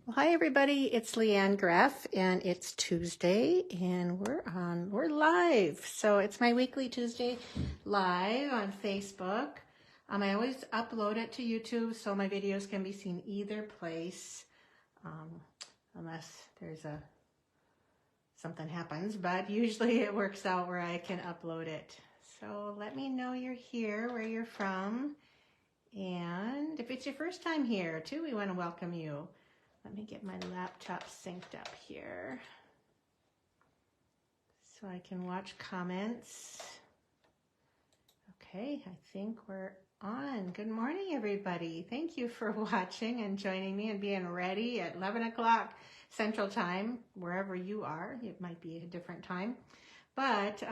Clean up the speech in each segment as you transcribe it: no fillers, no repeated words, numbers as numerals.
Well, hi everybody, it's Leanne Greff and it's Tuesday and we're live. So it's my weekly Tuesday live on Facebook. I always upload it to YouTube so my videos can be seen either place, unless there's something happens, but usually it works out where I can upload it. So let me know you're here, where you're from, and if it's your first time here too, we want to welcome you. Let me get my laptop synced up here so I can watch comments. Okay, I think we're on. Good morning, everybody. Thank you for watching and joining me and being ready at 11 o'clock Central Time, wherever you are. It might be a different time. But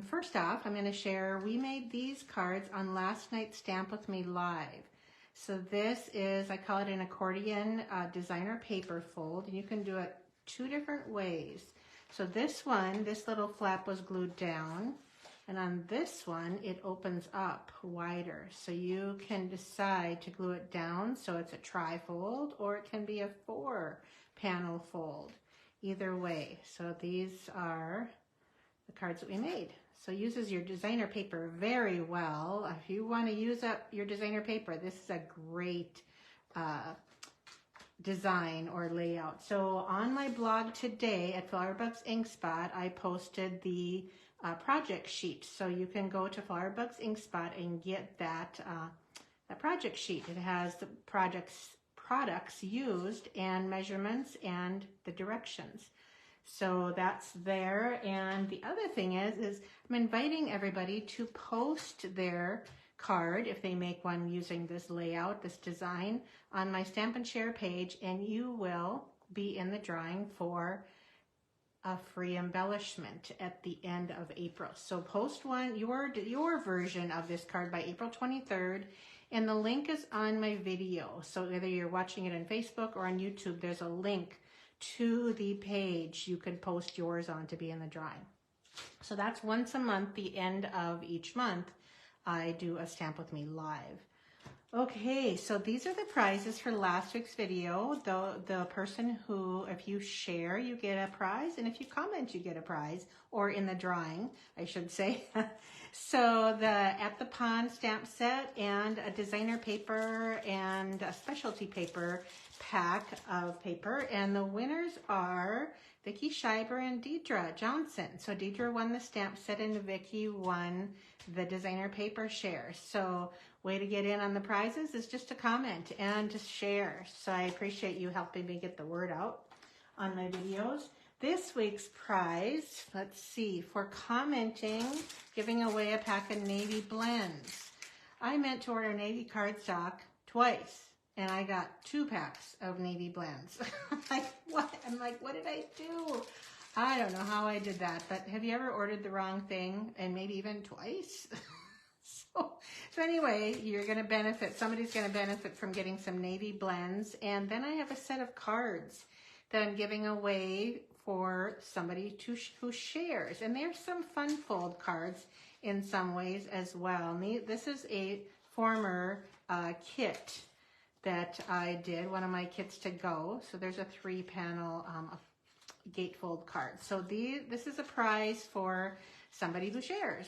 first off, I'm going to share, we made these cards on last night's Stamp With Me Live. So this is, I call it an accordion designer paper fold, and you can do it two different ways. So this one, this little flap was glued down, and on this one, it opens up wider. So you can decide to glue it down so it's a tri-fold, or it can be a 4-panel fold, either way. So these are the cards that we made. So uses your designer paper very well. If you want to use up your designer paper, this is a great design or layout. So on my blog today at Flowerbugs Ink Spot, I posted the project sheet. So you can go to Flowerbugs Ink Spot and get that project sheet. It has the products used and measurements and the directions. So that's there. And the other thing is I'm inviting everybody to post their card, if they make one using this layout, this design, on my Stamp and Share page, and you will be in the drawing for a free embellishment at the end of April. So post one, your version of this card by April 23rd, and the link is on my video. So whether you're watching it on Facebook or on YouTube, there's a link to the page you can post yours on to be in the drawing. So that's once a month, the end of each month, I do a Stamp With Me Live. Okay, so these are the prizes for last week's video. The person who, if you share, you get a prize, and if you comment, you get a prize, or in the drawing, I should say. So the At the Pond stamp set and a designer paper and a specialty paper pack of paper, and the winners are Vicki Schreiber and Deidre Johnson. So Deidre won the stamp set and Vicki won the designer paper share. So way to get in on the prizes is just to comment and to share. So I appreciate you helping me get the word out on my videos. This week's prize, let's see, for commenting, giving away a pack of navy blends. I meant to order navy cardstock twice, and I got 2 packs of navy blends. Like, what? I'm like, what did I do? I don't know how I did that, but have you ever ordered the wrong thing, and maybe even twice? So anyway, you're going to benefit, somebody's going to benefit from getting some navy blends, and then I have a set of cards that I'm giving away for somebody who shares, and there's some fun fold cards in some ways as well. This is a former kit that I did, one of my kits to go. So there's a 3-panel gatefold card. So this is a prize for somebody who shares.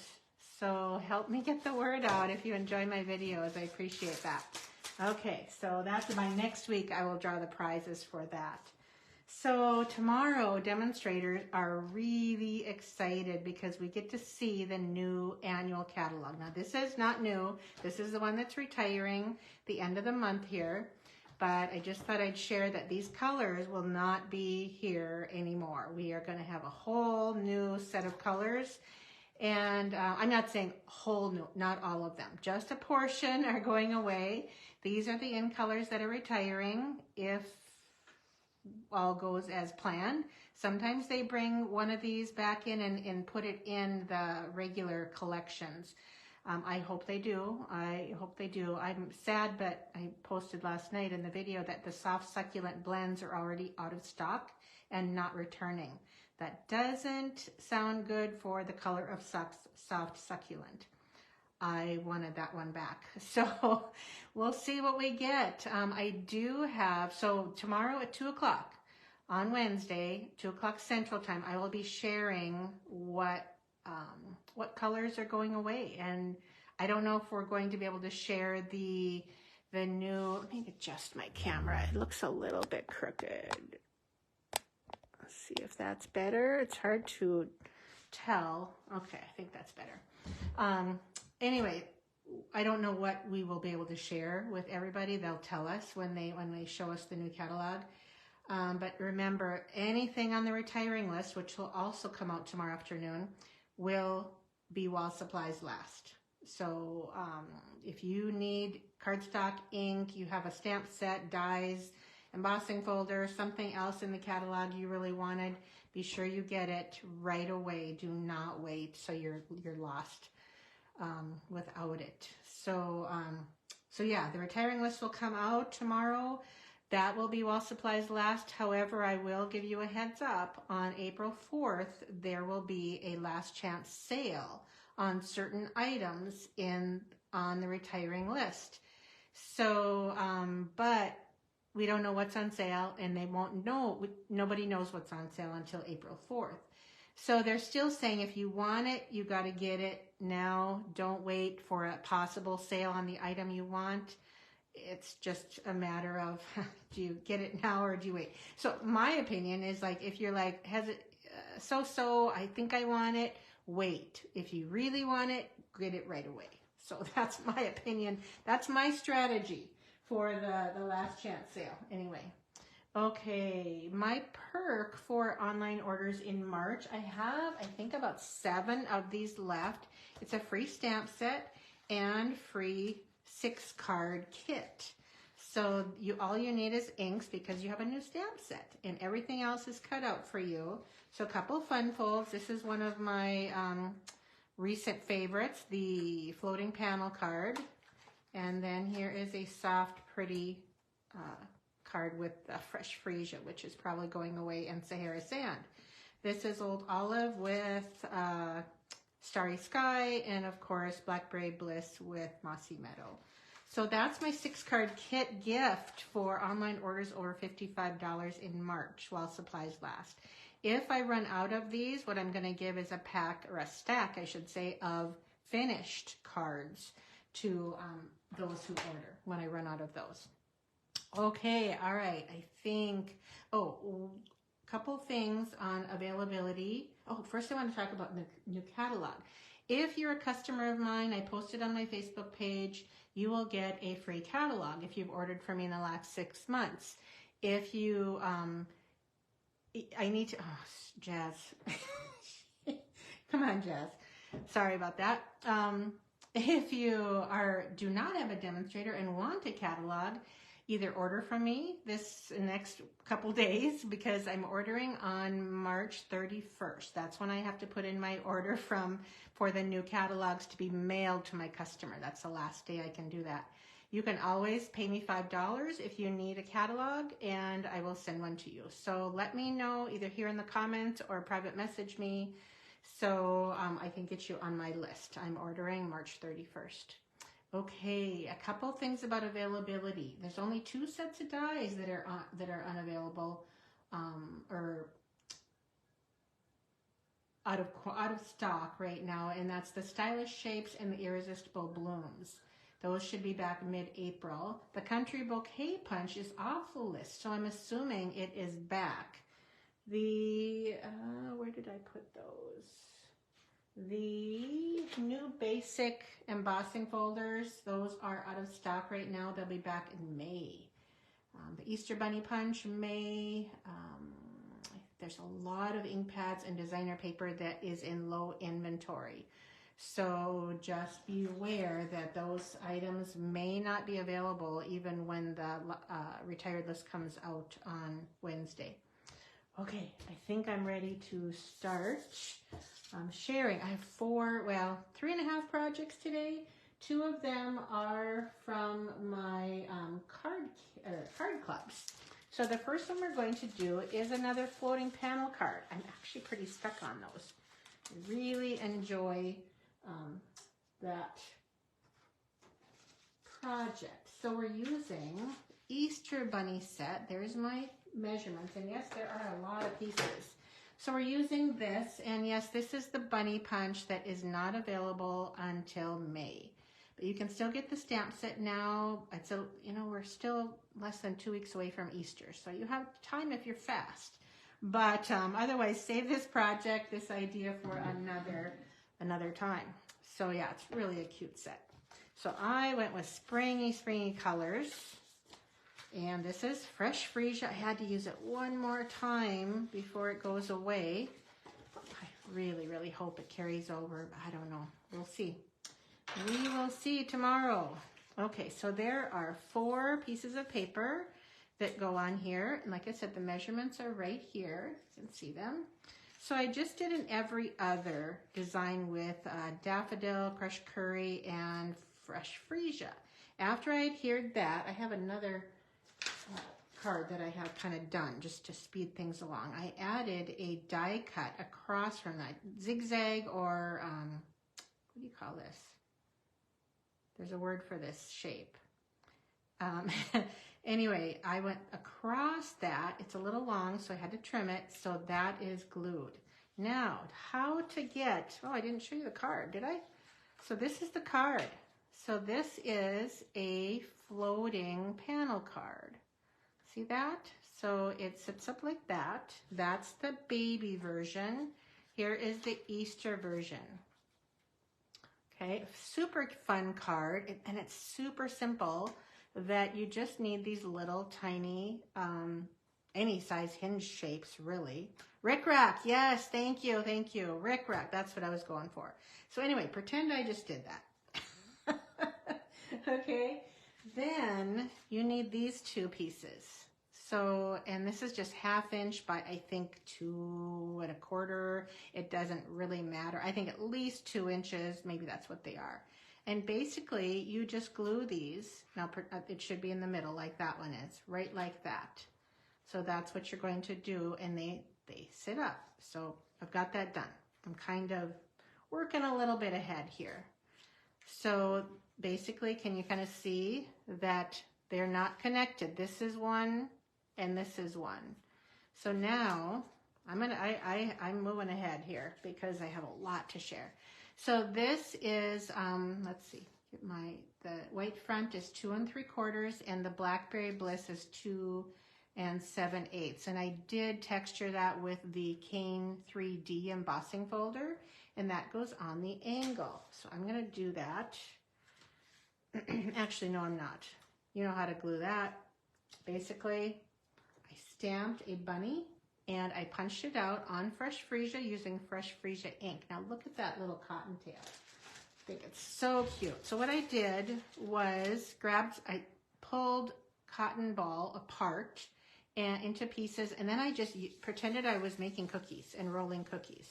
So help me get the word out if you enjoy my videos. I appreciate that. Okay, so that's by next week. I will draw the prizes for that. So tomorrow, demonstrators are really excited because we get to see the new annual catalog. Now, this is not new. This is the one that's retiring the end of the month here. But I just thought I'd share that these colors will not be here anymore. We are going to have a whole new set of colors. And I'm not saying whole new, not all of them. Just a portion are going away. These are the in colors that are retiring if all goes as planned. Sometimes they bring one of these back in and put it in the regular collections. I hope they do. I hope they do. I'm sad, but I posted last night in the video that the soft succulent blends are already out of stock and not returning. That doesn't sound good for the color of soft succulent. I wanted that one back. So we'll see what we get. I do have, so tomorrow at 2 o'clock on Wednesday, 2 o'clock Central Time, I will be sharing what colors are going away. And I don't know if we're going to be able to share the new, let me adjust my camera. It looks a little bit crooked. Let's see if that's better. It's hard to tell. Okay, I think that's better. Anyway, I don't know what we will be able to share with everybody. They'll tell us when they show us the new catalog. But remember, anything on the retiring list, which will also come out tomorrow afternoon, will be while supplies last. So if you need cardstock, ink, you have a stamp set, dies, embossing folder, something else in the catalog you really wanted, be sure you get it right away. Do not wait so you're lost without it. So yeah, the retiring list will come out tomorrow. That will be while supplies last. However, I will give you a heads up. On April 4th, there will be a last chance sale on certain items on the retiring list. So, but we don't know what's on sale, and they won't know. Nobody knows what's on sale until April 4th. So they're still saying if you want it, you got to get it now. Don't wait for a possible sale on the item you want. It's just a matter of, do you get it now or do you wait? So my opinion is, like, if you're like, so-so, I think I want it, wait. If you really want it, get it right away. So that's my opinion. That's my strategy for the last chance sale. Anyway, okay, my perk for online orders in March, I have, I think, about 7 of these left. It's a free stamp set and free 6-card kit. So all you need is inks because you have a new stamp set, and everything else is cut out for you. So a couple fun folds. This is one of my recent favorites, the floating panel card. And then here is a soft, pretty card with a fresh freesia, which is probably going away, and Sahara sand. This is Old Olive with Starry Sky, and of course Blackberry Bliss with Mossy Meadow. So that's my 6-card kit gift for online orders over $55 in March while supplies last. If I run out of these, what I'm going to give is a pack, or a stack, I should say, of finished cards to those who order when I run out of those. Okay, all right, I think, a couple things on availability. Oh, first I want to talk about the new catalog. If you're a customer of mine, I posted on my Facebook page, you will get a free catalog if you've ordered from me in the last 6 months. If you, I need to, Jazz. Come on, Jazz. Sorry about that. If you do not have a demonstrator and want a catalog, either order from me this next couple days, because I'm ordering on March 31st. That's when I have to put in my order for the new catalogs to be mailed to my customer. That's the last day I can do that. You can always pay me $5 if you need a catalog, and I will send one to you. So let me know either here in the comments or private message me so I can get you on my list. I'm ordering March 31st. Okay, a couple things about availability. There's only 2 sets of dies that are unavailable or out of stock right now, and that's the Stylish Shapes and the Irresistible Blooms. Those should be back mid-April. The Country Bouquet Punch is off the list, so I'm assuming it is back. The where did I put those? The new basic embossing folders, those are out of stock right now. They'll be back in May. The Easter Bunny Punch, May. There's a lot of ink pads and designer paper that is in low inventory. So just be aware that those items may not be available even when the retired list comes out on Wednesday. Okay, I think I'm ready to start sharing. I have 3.5 projects today. 2 of them are from my card clubs. So the first one we're going to do is another floating panel card. I'm actually pretty stuck on those. I really enjoy that project. So we're using Easter bunny set. There's my measurements, and yes, there are a lot of pieces. So we're using this, and yes, this is the bunny punch that is not available until May. But you can still get the stamp set now. It's we're still less than 2 weeks away from Easter, so you have time if you're fast. But otherwise, save this project, this idea for another time. So yeah, it's really a cute set. So I went with springy colors. And this is fresh freesia. I had to use it one more time before it goes away. I really hope it carries over, but I don't know. We'll see. We will see tomorrow. Okay, so there are 4 pieces of paper that go on here. And like I said, the measurements are right here. You can see them. So I just did an every other design with daffodil, crushed curry, and fresh freesia. After I adhered that, I have another card that I have kind of done just to speed things along. I added a die cut across from that zigzag, or what do you call this? There's a word for this shape. Anyway, I went across that. It's a little long, so I had to trim it. So that is glued. Now, how to get, I didn't show you the card, did I? So this is the card. So this is a floating panel card. See that? So it sits up like that. That's the baby version. Here is the Easter version. Okay, super fun card, and it's super simple that you just need these little tiny, any size hinge shapes, really. Rickrack, yes, thank you. Rickrack, that's what I was going for. So anyway, pretend I just did that. Okay, then you need these 2 pieces. So, and this is just 1/2 inch by, I think, 2 1/4. It doesn't really matter. I think at least 2 inches, maybe that's what they are. And basically, you just glue these. Now, it should be in the middle like that one is, right like that. So that's what you're going to do, and they sit up. So I've got that done. I'm kind of working a little bit ahead here. So basically, can you kind of see that they're not connected? This is one, and this is one. So now I'm moving ahead here because I have a lot to share. So this is let's see, the white front is 2 3/4, and the Blackberry Bliss is 2 7/8. And I did texture that with the Cane 3D embossing folder, and that goes on the angle. So I'm gonna do that. Actually, no, I'm not. You know how to glue that. Basically, I stamped a bunny and I punched it out on fresh freesia using fresh freesia ink. Now look at that little cottontail. I think it's so cute. So what I did was I pulled cotton ball apart and into pieces, and then I just pretended I was making cookies and rolling cookies.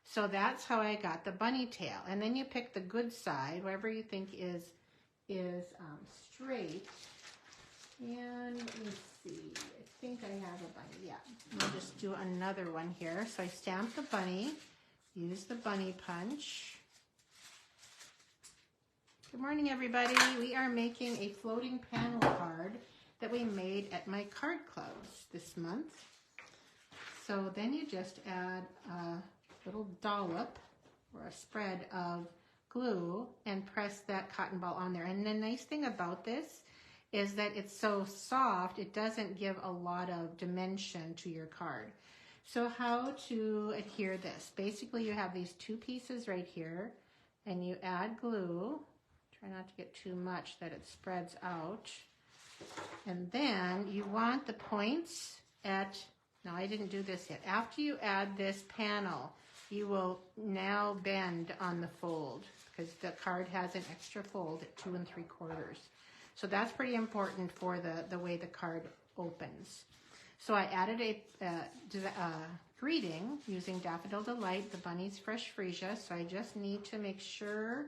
So that's how I got the bunny tail. And then you pick the good side, whatever you think is straight. And let me see, I think I have a bunny, yeah. I'll just do another one here. So I stamped the bunny, use the bunny punch. Good morning, everybody. We are making a floating panel card that we made at my card clubs this month. So then you just add a little dollop or a spread of glue and press that cotton ball on there. And the nice thing about this is that it's so soft, it doesn't give a lot of dimension to your card. So how to adhere this? Basically, you have these 2 pieces right here, and you add glue. Try not to get too much that it spreads out. And then you want the points at, now I didn't do this yet. After you add this panel, you will now bend on the fold because the card has an extra fold at 2 3/4. So that's pretty important for the way the card opens. So I added a greeting using Daffodil Delight, the bunny's fresh freesia. So I just need to make sure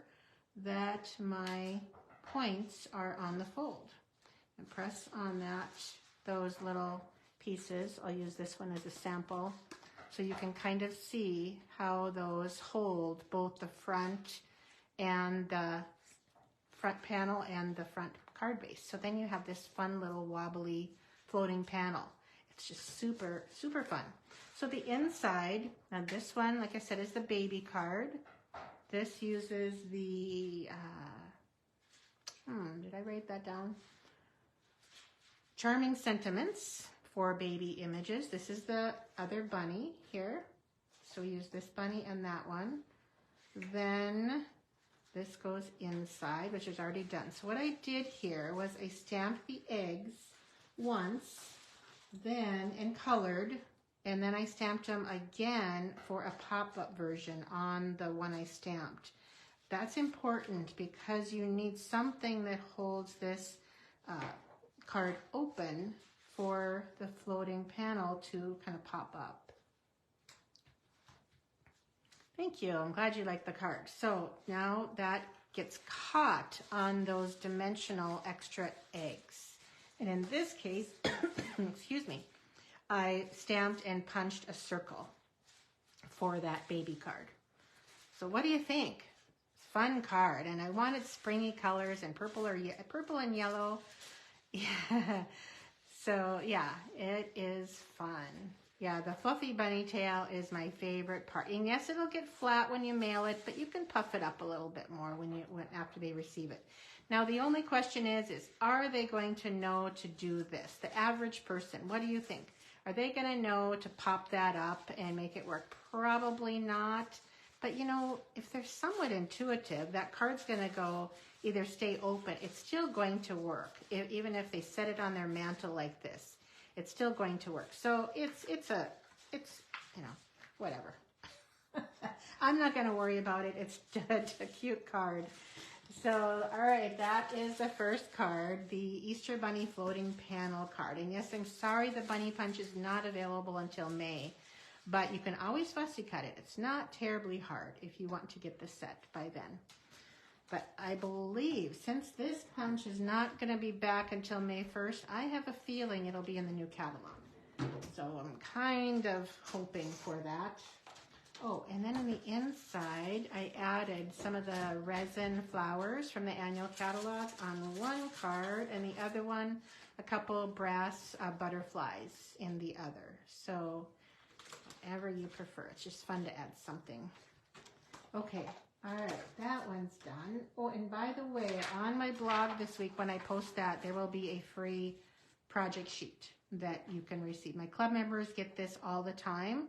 that my points are on the fold. And press on those little pieces. I'll use this one as a sample so you can kind of see how those hold both the front and the front panel and the front card base. So then you have this fun little wobbly floating panel. It's just super, super fun. So the inside, now this one, like I said, is the baby card. This uses the, did I write that down? Charming Sentiments for baby images. This is the other bunny here. So we use this bunny and that one. Then this goes inside, which is already done. So what I did here was I stamped the eggs once, then and colored, and then I stamped them again for a pop-up version on the one I stamped. That's important because you need something that holds this card open for the floating panel to kind of pop up. Thank you. I'm glad you like the card. So now that gets caught on those dimensional extra eggs. And in this case, excuse me, I stamped and punched a circle for that baby card. So what do you think? Fun card. And I wanted springy colors and purple and yellow. Yeah. So yeah, it is fun. Yeah, the fluffy bunny tail is my favorite part. And yes, it'll get flat when you mail it, but you can puff it up a little bit more after they receive it. Now, the only question is are they going to know to do this? The average person, what do you think? Are they going to know to pop that up and make it work? Probably not. But, you know, if they're somewhat intuitive, that card's going to go either stay open. It's still going to work, even if they set it on their mantle like this. It's still going to work. So it's you know, whatever. I'm not going to worry about it. It's a cute card. So, all right, that is the first card, the Easter Bunny Floating Panel card. And yes, I'm sorry the Bunny Punch is not available until May, but you can always fussy cut it. It's not terribly hard if you want to get the set by then. But I believe since this punch is not going to be back until May 1st, I have a feeling it'll be in the new catalog. So I'm kind of hoping for that. Oh, and then on the inside, I added some of the resin flowers from the annual catalog on one card, and the other one, a couple brass butterflies in the other. So whatever you prefer. It's just fun to add something. Okay. All right, that one's done. Oh, and by the way, on my blog this week, when I post that, there will be a free project sheet that you can receive. My club members get this all the time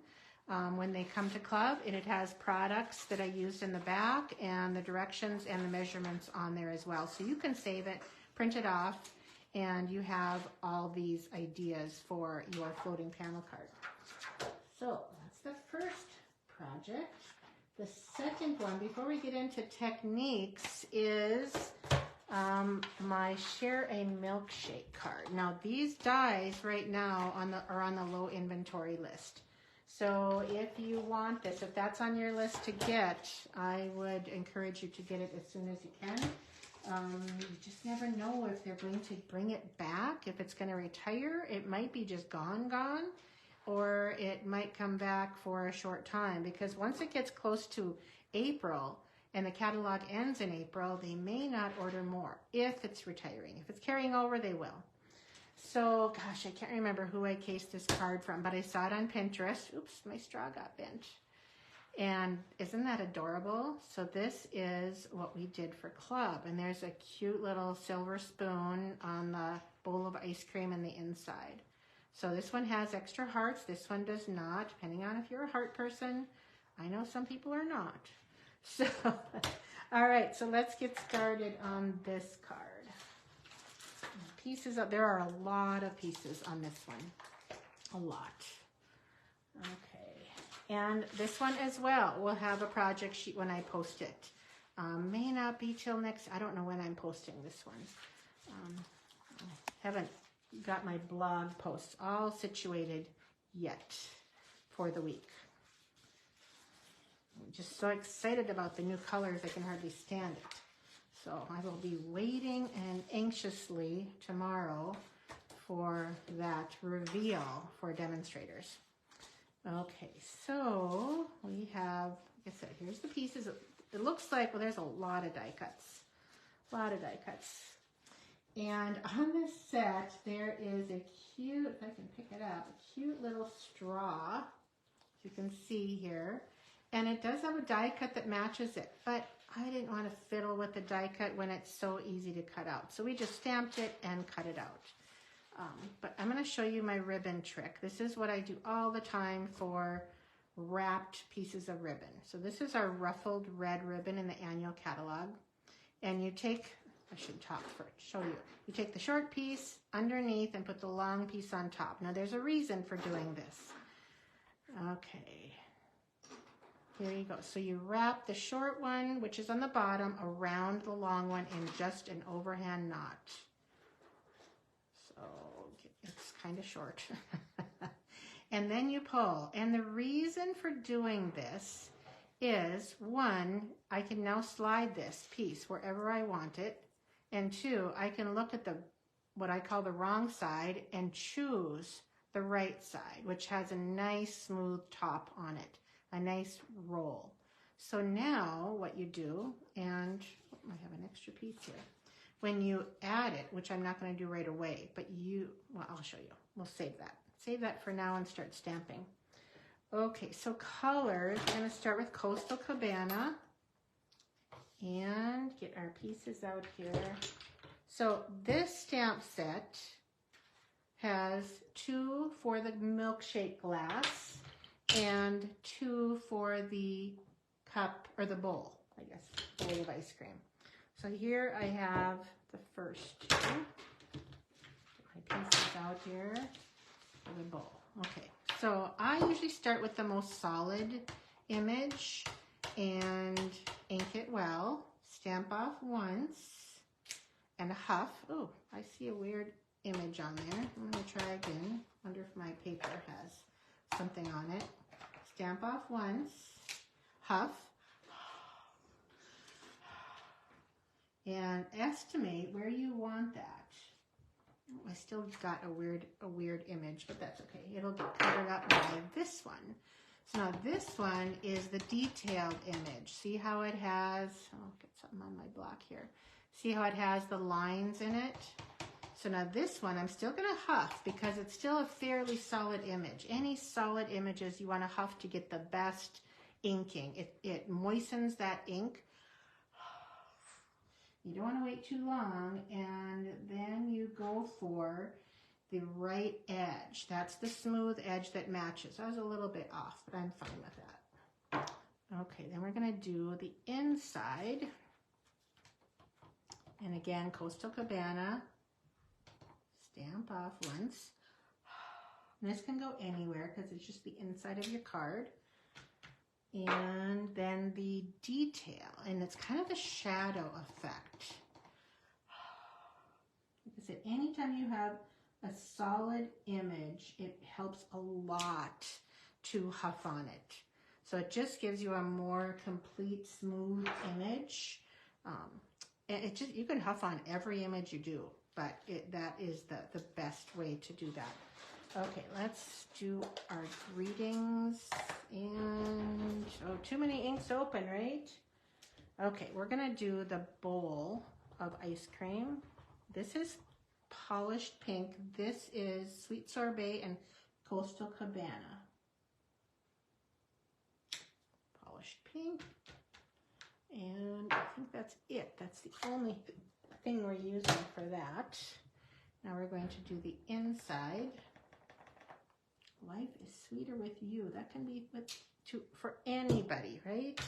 when they come to club, and it has products that I used in the back and the directions and the measurements on there as well. So you can save it, print it off, and you have all these ideas for your floating panel card. So that's the first project. The second one, before we get into techniques, is my Share a Milkshake card. Now, these dies right now are on the low inventory list. So if you want this, if that's on your list to get, I would encourage you to get it as soon as you can. You just never know if they're going to bring it back, if it's going to retire. It might be just gone. Or it might come back for a short time, because once it gets close to April and the catalog ends in April, they may not order more if it's retiring. If it's carrying over, they will. So, gosh, I can't remember who I cased this card from, but I saw it on Pinterest. Oops, my straw got bent. And isn't that adorable? So this is what we did for club. And there's a cute little silver spoon on the bowl of ice cream in the inside. So this one has extra hearts. This one does not, depending on if you're a heart person. I know some people are not. So, all right, so let's get started on this card. Pieces there are a lot of pieces on this one. A lot. Okay. And this one as well will have a project sheet when I post it. May not be till next, I don't know when I'm posting this one. Haven't got my blog posts all situated yet for the week. I'm just so excited about the new colors, I can hardly stand it. So I will be waiting and anxiously tomorrow for that reveal for demonstrators. Okay, so we have, like I said, here's the pieces. It looks like, well, there's a lot of die cuts. A lot of die cuts. And on this set, there is a cute, if I can pick it up, a cute little straw, as you can see here. And it does have a die cut that matches it, but I didn't want to fiddle with the die cut when it's so easy to cut out. So we just stamped it and cut it out. But I'm going to show you my ribbon trick. This is what I do all the time for wrapped pieces of ribbon. So this is our ruffled red ribbon in the annual catalog. And you take, I should talk first, show you. You take the short piece underneath and put the long piece on top. Now there's a reason for doing this. Okay, here you go. So you wrap the short one, which is on the bottom, around the long one in just an overhand knot. So it's kind of short. And then you pull. And the reason for doing this is, one, I can now slide this piece wherever I want it. And two, I can look at the what I call the wrong side and choose the right side, which has a nice smooth top on it, a nice roll. So now what you do, and I have an extra piece here. When you add it, which I'm not going to do right away, but well, I'll show you. We'll save that. Save that for now and start stamping. Okay, so colors, we're going to start with Coastal Cabana and get our pieces out here. So this stamp set has 2 for the milkshake glass and 2 for the cup, or the bowl, I guess, bowl of ice cream. So here I have the first 2. Get my pieces out here for the bowl. Okay, so I usually start with the most solid image and ink it well, stamp off once, and huff. Oh, I see a weird image on there. I'm going to try again. Wonder if my paper has something on it. Stamp off once, huff, and estimate where you want that. I still got a weird image, but that's okay. It'll get covered up by this one. So now this one is the detailed image. See how it has, I'll get something on my block here. See how it has the lines in it? So now this one, I'm still gonna huff because it's still a fairly solid image. Any solid images, you wanna huff to get the best inking. It moistens that ink. You don't want to wait too long, and then you go for the right edge. That's the smooth edge that matches. I was a little bit off, but I'm fine with that. Okay, then we're going to do the inside. And again, Coastal Cabana. Stamp off once. And this can go anywhere because it's just the inside of your card. And then the detail, and it's kind of the shadow effect. Like I said, anytime you have a solid image, it helps a lot to huff on it. So it just gives you a more complete, smooth image. And you can huff on every image you do, but that is the best way to do that. Okay, let's do our greetings, and oh, too many inks open, right? Okay, we're gonna do the bowl of ice cream. This is polished pink. This is Sweet Sorbet and Coastal Cabana. Polished pink, and I think that's it. That's the only thing we're using for that. Now we're going to do the inside. Life is sweeter with you. That can be for anybody, right?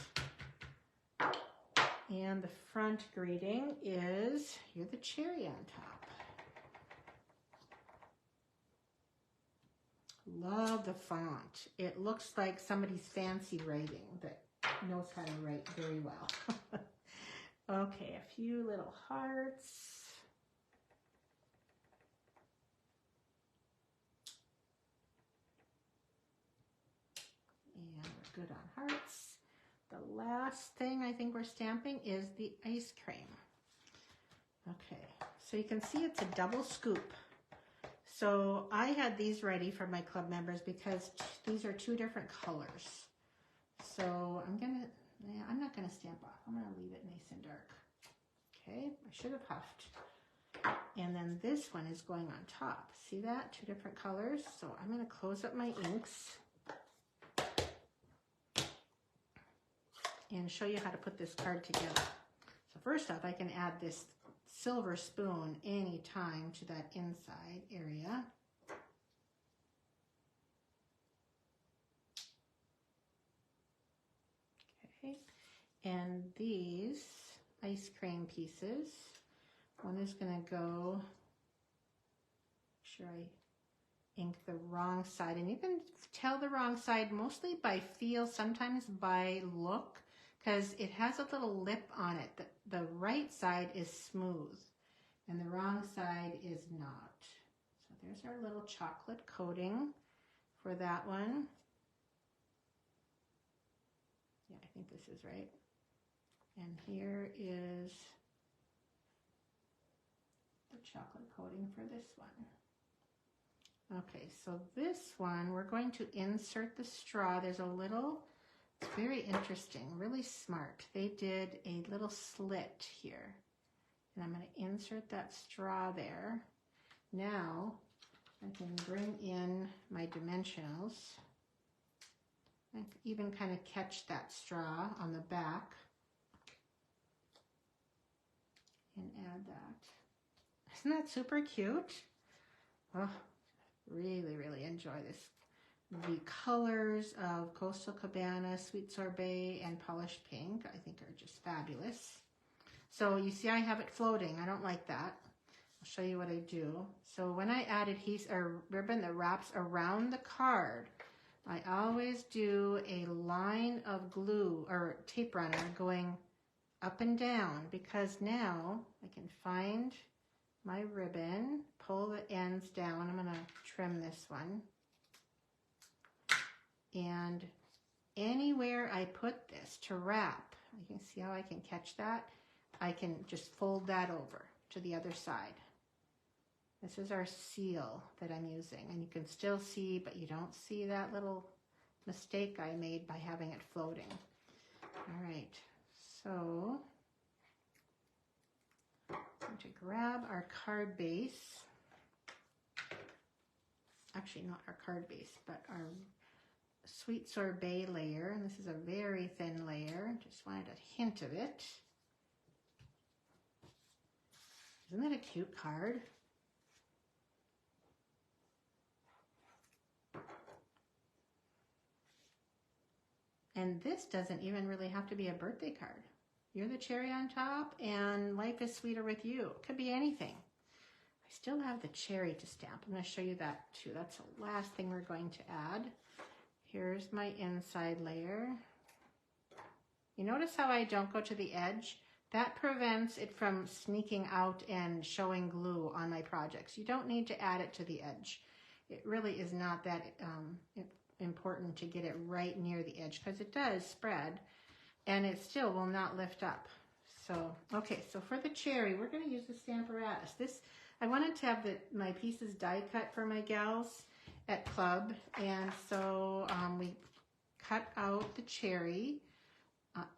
And the front greeting is, you're the cherry on top. Love the font. It looks like somebody's fancy writing that knows how to write very well. Okay, a few little hearts. And we're good on hearts. The last thing I think we're stamping is the ice cream. Okay, so you can see it's a double scoop. So I had these ready for my club members because these are 2 different colors. So I'm not gonna stamp off. I'm gonna leave it nice and dark. Okay, I should have huffed. And then this one is going on top. See that? Two different colors. So I'm going to close up my inks and show you how to put this card together. So first off, I can add this silver spoon anytime to that inside area. Okay, and these ice cream pieces, one is going to go, make sure I ink the wrong side, and you can tell the wrong side mostly by feel, sometimes by look, because it has a little lip on it. The right side is smooth and the wrong side is not. So there's our little chocolate coating for that one. Yeah, I think this is right. And here is the chocolate coating for this one. Okay, so this one, we're going to insert the straw. There's a little, it's very interesting, really smart. They did a little slit here. And I'm going to insert that straw there. Now, I can bring in my dimensionals. I can even kind of catch that straw on the back. And add that. Isn't that super cute? Oh, really, really enjoy this. The colors of Coastal Cabana, Sweet Sorbet, and Polished Pink, I think are just fabulous. So you see I have it floating. I don't like that. I'll show you what I do. So when I add adhesive or ribbon that wraps around the card, I always do a line of glue or tape runner going up and down, because now I can find my ribbon, pull the ends down. I'm going to trim this one. And anywhere I put this to wrap, you can see how I can catch that. I can just fold that over to the other side. This is our seal that I'm using, and you can still see, but you don't see that little mistake I made by having it floating. All right, so I'm going to grab our card base. Actually, not our card base, but our Sweet Sorbet layer. And this is a very thin layer. Just wanted a hint of it. Isn't that a cute card? And this doesn't even really have to be a birthday card. You're the cherry on top, and life is sweeter with you. It could be anything. I still have the cherry to stamp. I'm going to show you that too. That's the last thing we're going to add. Here's my inside layer. You notice how I don't go to the edge? That prevents it from sneaking out and showing glue on my projects. You don't need to add it to the edge. It really is not that important to get it right near the edge, because it does spread and it still will not lift up. So, okay, so for the cherry, we're going to use the Stamparatus. This, I wanted to have my pieces die cut for my gals at club, and so we cut out the cherry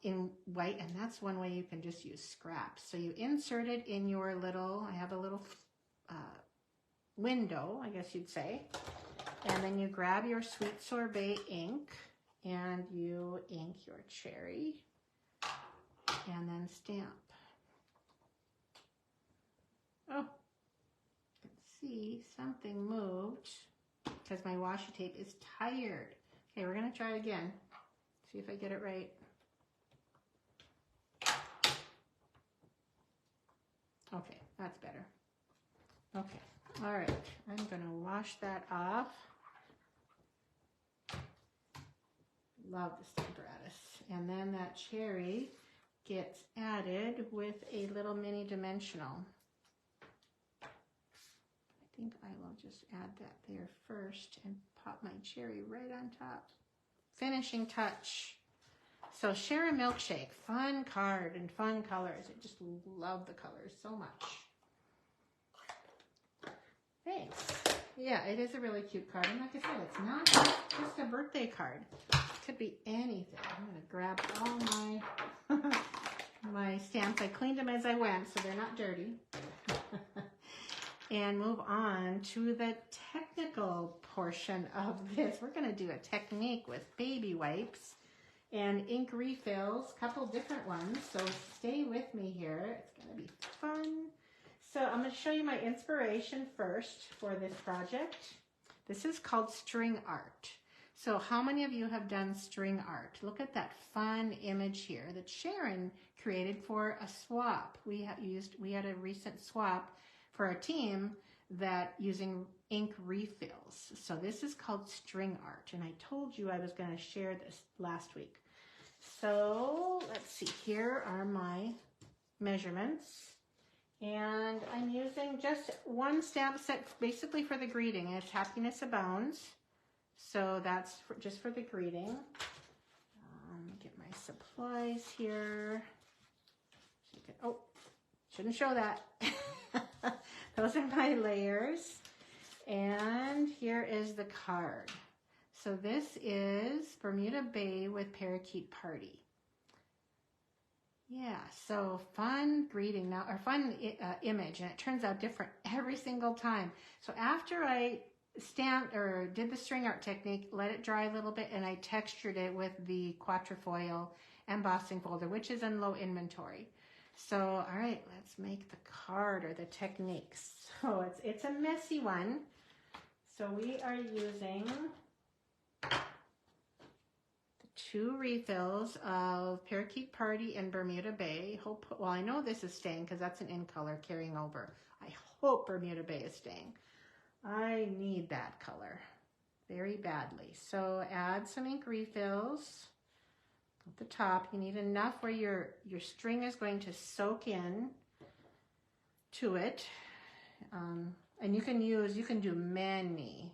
in white, and that's one way you can just use scraps. So you insert it in your little, I have a little window, I guess you'd say, and then you grab your Sweet Sorbet ink and you ink your cherry and then stamp. Oh, you can see something moved because my washi tape is tired. Okay, we're going to try it again. See if I get it right. Okay, that's better. Okay, all right. I'm going to wash that off. Love the Stamparatus. And then that cherry gets added with a little mini dimensional. I think I will just add that there first and pop my cherry right on top. Finishing touch. So share a milkshake. Fun card and fun colors. I just love the colors so much. Thanks. Yeah, it is a really cute card. And like I said, it's not just a birthday card. It could be anything. I'm going to grab all my my stamps. I cleaned them as I went, so they're not dirty. And move on to the technical portion of this. We're going to do a technique with baby wipes and ink refills, a couple different ones. So stay with me here. It's going to be fun. So I'm going to show you my inspiration first for this project. This is called string art. So how many of you have done string art? Look at that fun image here that Sharon created for a swap. We had a recent swap for our team that using ink refills. So this is called string art, and I told you I was going to share this last week. So let's see, here are my measurements, and I'm using just one stamp set basically for the greeting. It's Happiness Abounds, so that's just for the greeting. Get my supplies here. Oh, shouldn't show that. Those are my layers. And here is the card. So this is Bermuda Bay with Parakeet Party. Yeah, so fun greeting now, or fun image, and it turns out different every single time. So after I stamped or did the string art technique, let it dry a little bit, and I textured it with the quatrefoil embossing folder, which is in low inventory. So, all right, let's make the card or the techniques. So it's a messy one. So we are using the 2 refills of Parakeet Party and Bermuda Bay. Well, I know this is staying because that's an in color carrying over. I hope Bermuda Bay is staying. I need that color very badly. So add some ink refills. At the top, you need enough where your string is going to soak in to it. And you can do many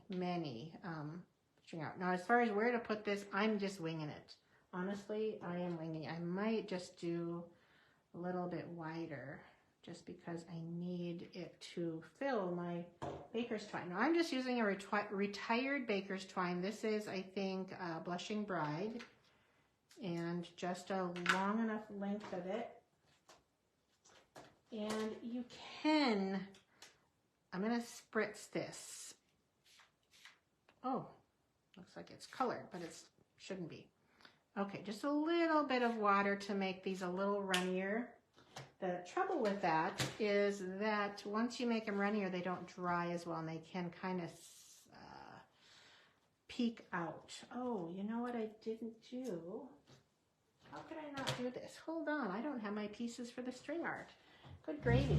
string art. Now, as far as where to put this, I'm just winging it. Honestly, I am winging it. I might just do a little bit wider just because I need it to fill my baker's twine. Now, I'm just using a retired baker's twine. This is, I think, Blushing Bride. And just a long enough length of it. And you can, I'm going to spritz this. Oh, looks like it's colored, but it shouldn't be. Okay, just a little bit of water to make these a little runnier. The trouble with that is that once you make them runnier, they don't dry as well, and they can kind of peek out. Oh, you know what I didn't do? How could I not do this? Hold on, I don't have my pieces for the string art. Good gravy.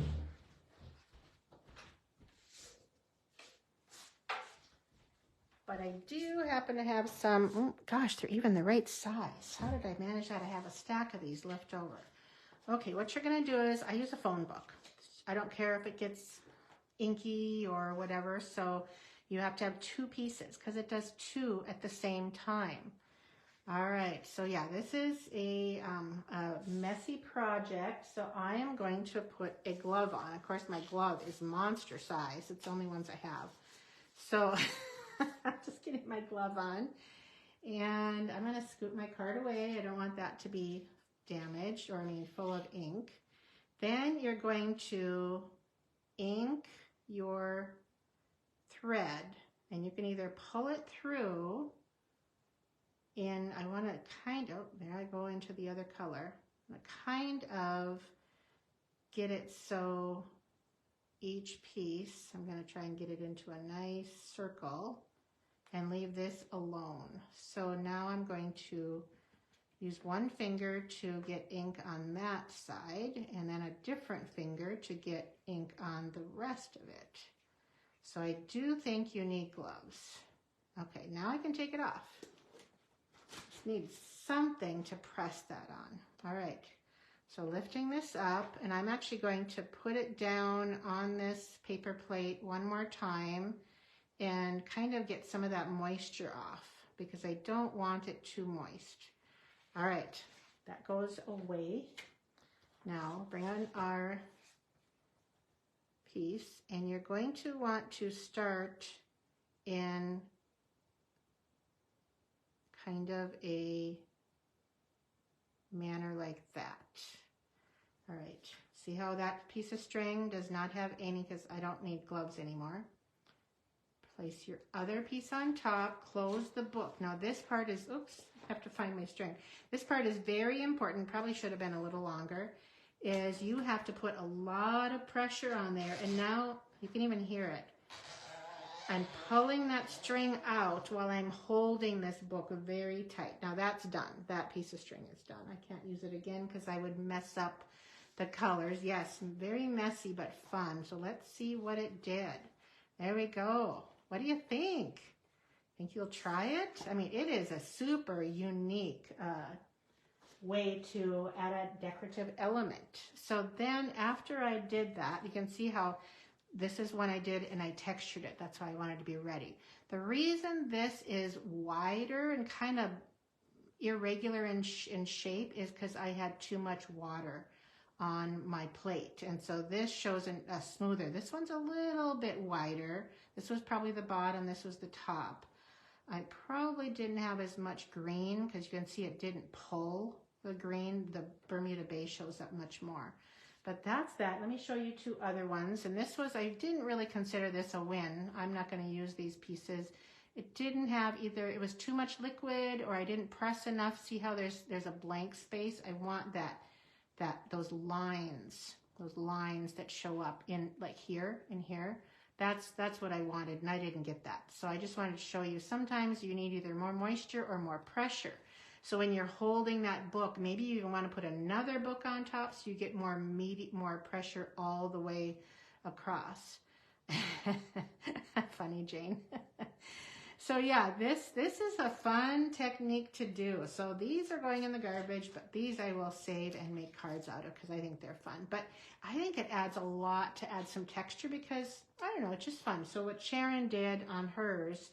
But I do happen to have some, gosh, they're even the right size. How did I manage that? I have a stack of these left over. Okay, what you're gonna do is, I use a phone book. I don't care if it gets inky or whatever, so you have to have 2 pieces because it does 2 at the same time. All right, so yeah, this is a messy project, so I am going to put a glove on. Of course, my glove is monster size. It's the only ones I have. So I'm just getting my glove on, and I'm going to scoot my card away. I don't want that to be damaged, or I mean full of ink. Then you're going to ink your thread, and you can either pull it through in, I want to kind of, there I go into the other color, kind of get it so each piece, I'm going to try and get it into a nice circle and leave this alone. So now I'm going to use one finger to get ink on that side, and then a different finger to get ink on the rest of it. So I do think you need gloves. Okay, now I can take it off. Need something to press that on. All right, so lifting this up, and I'm actually going to put it down on this paper plate one more time and kind of get some of that moisture off because I don't want it too moist. All right, that goes away. Now bring on our piece, and you're going to want to start in kind of a manner like that. All right, see how that piece of string does not have any, because I don't need gloves anymore. Place your other piece on top, close the book. Now this part is, oops, I have to find my string. This part is very important, probably should have been a little longer, is you have to put a lot of pressure on there, and now you can even hear it. I'm pulling that string out while I'm holding this book very tight. Now that's done. That piece of string is done. I can't use it again because I would mess up the colors. Yes, very messy but fun. So let's see what it did. There we go. What do you think? Think you'll try it? I mean, it is a super unique way to add a decorative element. So then after I did that, you can see how this is when I did and I textured it. That's why I wanted to be ready. The reason this is wider and kind of irregular in shape is because I had too much water on my plate. And so this shows a smoother. This one's a little bit wider. This was probably the bottom. This was the top. I probably didn't have as much green because you can see it didn't pull the green. The Bermuda Bay shows up much more. But that's that. Let me show you two other ones. And this was, I didn't really consider this a win. I'm not going to use these pieces. It didn't have either, it was too much liquid or I didn't press enough. See how there's a blank space? I want those lines that show up in like here and here. That's what I wanted, and I didn't get that. So I just wanted to show you sometimes you need either more moisture or more pressure. So when you're holding that book, maybe you want to put another book on top so you get more pressure all the way across. Funny, Jane. So yeah, this is a fun technique to do. So these are going in the garbage, but these I will save and make cards out of because I think they're fun. But I think it adds a lot to add some texture because, I don't know, it's just fun. So what Sharon did on hers,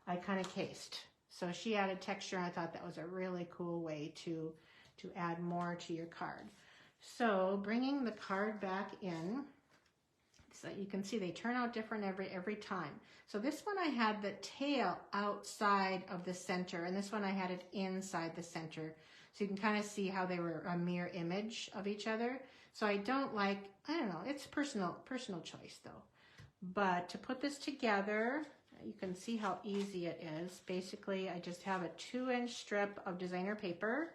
I kind of cased. So she added texture, and I thought that was a really cool way to add more to your card. So bringing the card back in, so you can see they turn out different every time. So this one I had the tail outside of the center, and this one I had it inside the center. So you can kind of see how they were a mirror image of each other. So I don't like, I don't know, it's personal choice though. But to put this together, you can see how easy it is. Basically, I just have a 2-inch strip of designer paper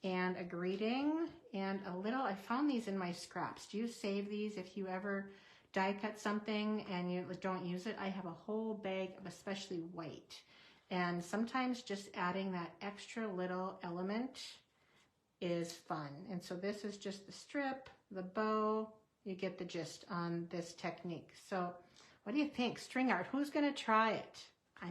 and a greeting and a little, I found these in my scraps. Do you save these if you ever die cut something and you don't use it? I have a whole bag of especially white. And sometimes just adding that extra little element is fun. And so this is just the strip, the bow, you get the gist on this technique. So what do you think? String art, who's gonna try it? I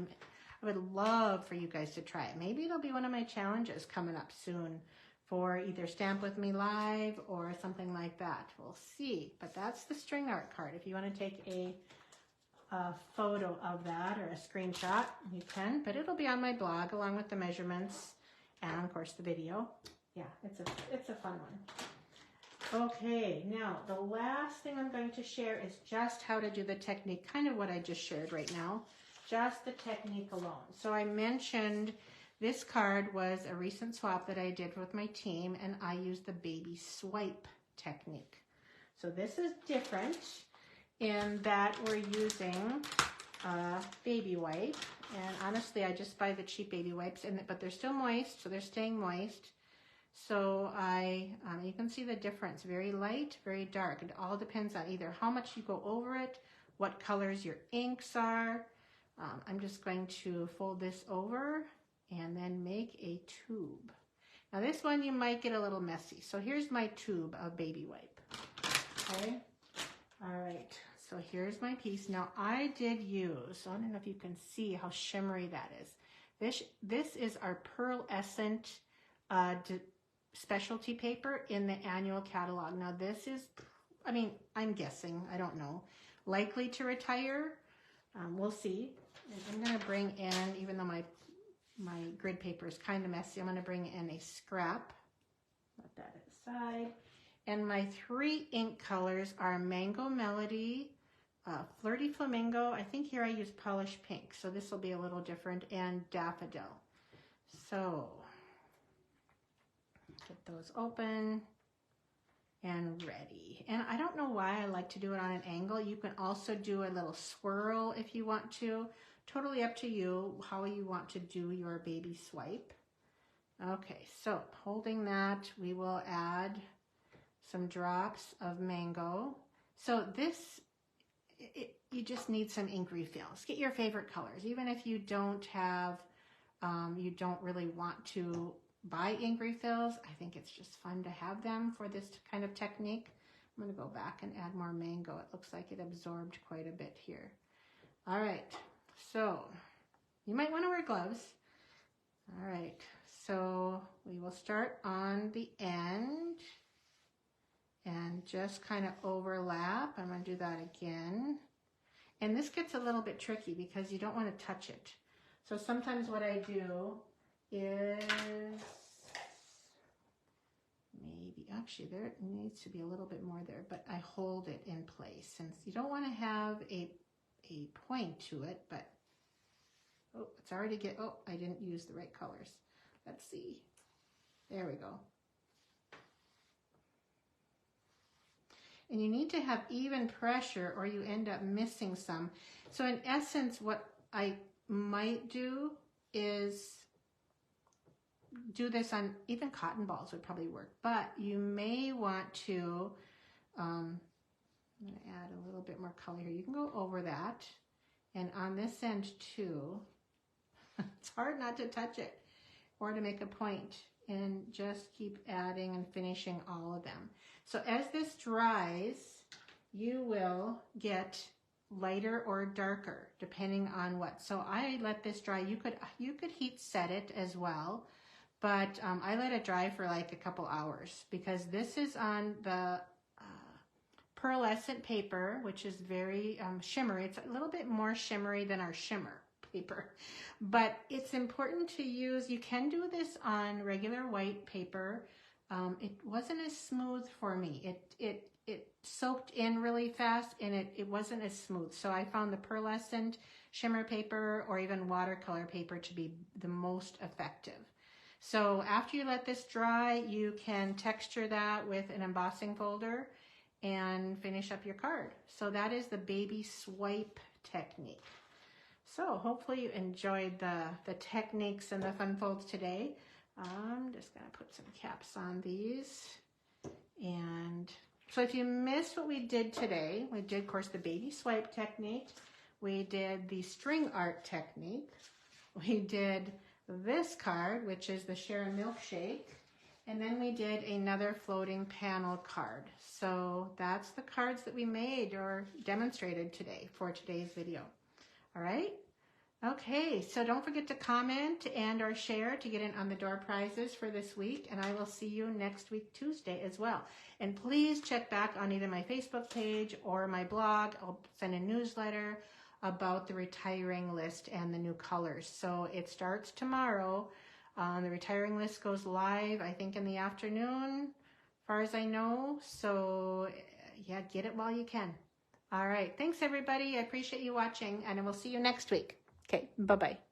would love for you guys to try it. Maybe it'll be one of my challenges coming up soon for either Stamp With Me Live or something like that. We'll see. But that's the string art card. If you want to take a photo of that or a screenshot, you can. But it'll be on my blog along with the measurements and, of course, the video. Yeah, it's a fun one. Okay, now the last thing I'm going to share is just how to do the technique, kind of what I just shared right now, just the technique alone. So I mentioned this card was a recent swap that I did with my team, and I used the baby swipe technique. So this is different in that we're using a baby wipe, and honestly I just buy the cheap baby wipes, but they're still moist, so they're staying moist. So you can see the difference, very light, very dark. It all depends on either how much you go over it, what colors your inks are. I'm just going to fold this over and then make a tube. Now this one you might get a little messy. So here's my tube of baby wipe. Okay, all right, so here's my piece. Now I did use, I don't know if you can see how shimmery that is. This is our pearlescent specialty paper in the annual catalog. Now this is, I mean, I'm guessing, I don't know, likely to retire. We'll see. And I'm gonna bring in, even though my grid paper is kind of messy, I'm gonna bring in a scrap. Let that aside. And my 3 ink colors are Mango Melody, Flirty Flamingo, I think here I use Polished Pink, so this will be a little different, and Daffodil. So, get those open. and ready. And I don't know why I like to do it on an angle. You can also do a little swirl if you want to. Totally up to you how you want to do your baby swipe. Okay, so holding that, we will add some drops of mango. So this, you just need some ink refills. Get your favorite colors. Even if you don't have, you don't really want to buy ink refills, I think it's just fun to have them for this kind of technique. I'm going to go back and add more mango. It looks like it absorbed quite a bit here. All right, so you might want to wear gloves. All right, so we will start on the end and just kind of overlap. I'm going to do that again. And this gets a little bit tricky because you don't want to touch it. So sometimes what I do is maybe, actually there needs to be a little bit more there, but I hold it in place. And you don't want to have a point to it, but oh, it's already oh, I didn't use the right colors. Let's see. There we go. And you need to have even pressure or you end up missing some. So in essence, what I might do is do this on, even cotton balls would probably work, but you may want to, I'm going to add a little bit more color here. You can go over that, and on this end too, it's hard not to touch it or to make a point, and just keep adding and finishing all of them. So as this dries, you will get lighter or darker depending on what. So I let this dry. You could heat set it as well, but I let it dry for like a couple hours because this is on the pearlescent paper, which is very shimmery. It's a little bit more shimmery than our shimmer paper, but it's important to use. You can do this on regular white paper. It wasn't as smooth for me. It soaked in really fast, and it wasn't as smooth. So I found the pearlescent shimmer paper or even watercolor paper to be the most effective. So after you let this dry, you can texture that with an embossing folder and finish up your card. So that is the baby swipe technique. So hopefully you enjoyed the techniques and the fun folds today. I'm just going to put some caps on these. And so if you missed what we did today, we did, of course, the baby swipe technique. We did the string art technique. We did this card, which is the Share a Milkshake. And then we did another floating panel card. So that's the cards that we made or demonstrated today for today's video. All right. Okay, so don't forget to comment and or share to get in on the door prizes for this week, and I will see you next week, Tuesday as well. And please check back on either my Facebook page or my blog. I'll send a newsletter about the retiring list and the new colors. So it starts tomorrow. The retiring list goes live, I think, in the afternoon, as far as I know. So yeah, get it while you can. All right, thanks everybody. I appreciate you watching, and I will see you next week. Okay, bye-bye.